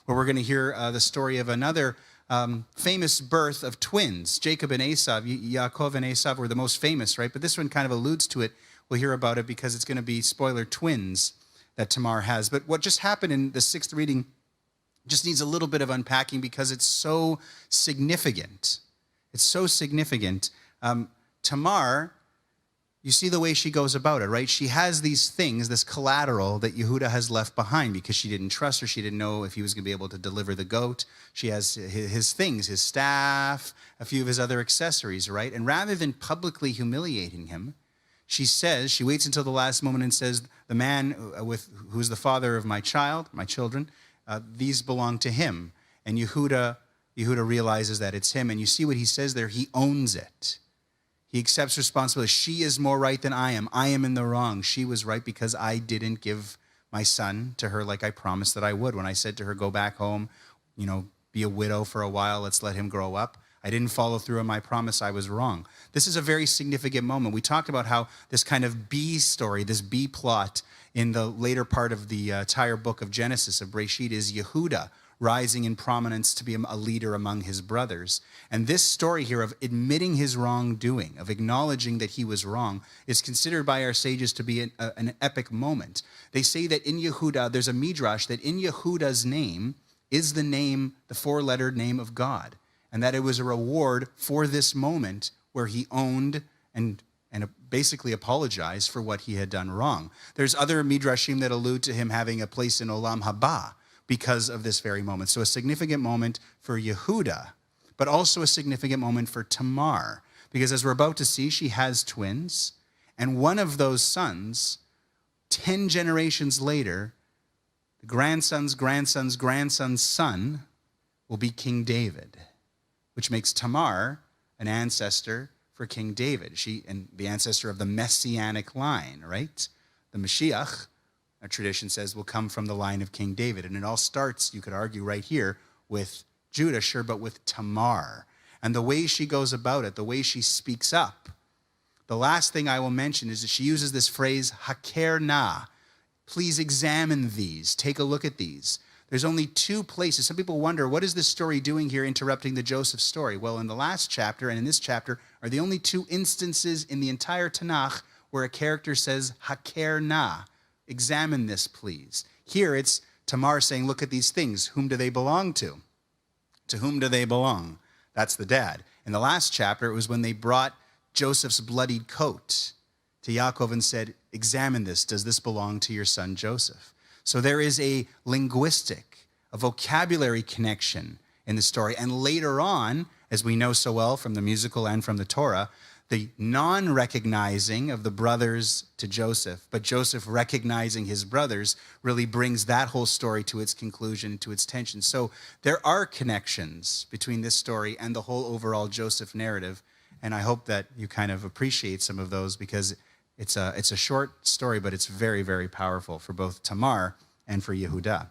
where we're going to hear the story of another famous birth of twins. Jacob and Esau, Yaakov and Esau were the most famous, right? But this one kind of alludes to it. We'll hear about it because it's going to be, spoiler, twins that Tamar has. But what just happened in the 6th reading just needs a little bit of unpacking because it's so significant. It's so significant. Tamar, you see the way she goes about it, right? She has these things, this collateral that Yehuda has left behind because she didn't trust her. She didn't know if he was going to be able to deliver the goat. She has his things, his staff, a few of his other accessories, right? And rather than publicly humiliating him, she waits until the last moment and says, the man who's the father of my children, these belong to him. And Yehuda realizes that it's him. And you see what he says there? He owns it. He accepts responsibility. She is more right than I am. I am in the wrong. She was right because I didn't give my son to her like I promised that I would. When I said to her, go back home, be a widow for a while, let's let him grow up. I didn't follow through on my promise. I was wrong. This is a very significant moment. We talked about how this kind of B story, this B plot in the later part of the entire book of Genesis, of Breshit, is Yehuda rising in prominence to be a leader among his brothers. And this story here of admitting his wrongdoing, of acknowledging that he was wrong, is considered by our sages to be an epic moment. They say that in Yehuda, there's a midrash that in Yehuda's name is the 4-lettered name of God, and that it was a reward for this moment where he owned and basically apologized for what he had done wrong. There's other midrashim that allude to him having a place in Olam Haba because of this very moment. So a significant moment for Yehuda, but also a significant moment for Tamar, because as we're about to see, she has twins, and one of those sons, 10 generations later, the grandson's son will be King David, which makes Tamar an ancestor for King David. And the ancestor of the messianic line, right? The Mashiach, our tradition says, will come from the line of King David. And it all starts, you could argue, right here with Judah, sure, but with Tamar. And the way she goes about it, the way she speaks up. The last thing I will mention is that she uses this phrase, haker na. Please examine these. Take a look at these. There's only 2 places. Some people wonder, what is this story doing here interrupting the Joseph story? Well, in the last chapter and in this chapter are the only 2 instances in the entire Tanakh where a character says, haker na. Examine this, please. Here it's Tamar saying, look at these things. Whom do they belong to? To whom do they belong? That's the dad. In the last chapter, it was when they brought Joseph's bloodied coat to Yaakov and said, examine this. Does this belong to your son Joseph? So there is a vocabulary connection in the story. And later on, as we know so well from the musical and from the Torah, the non-recognizing of the brothers to Joseph, but Joseph recognizing his brothers, really brings that whole story to its conclusion, to its tension. So there are connections between this story and the whole overall Joseph narrative, and I hope that you kind of appreciate some of those because it's a short story, but it's very, very powerful for both Tamar and for Yehuda.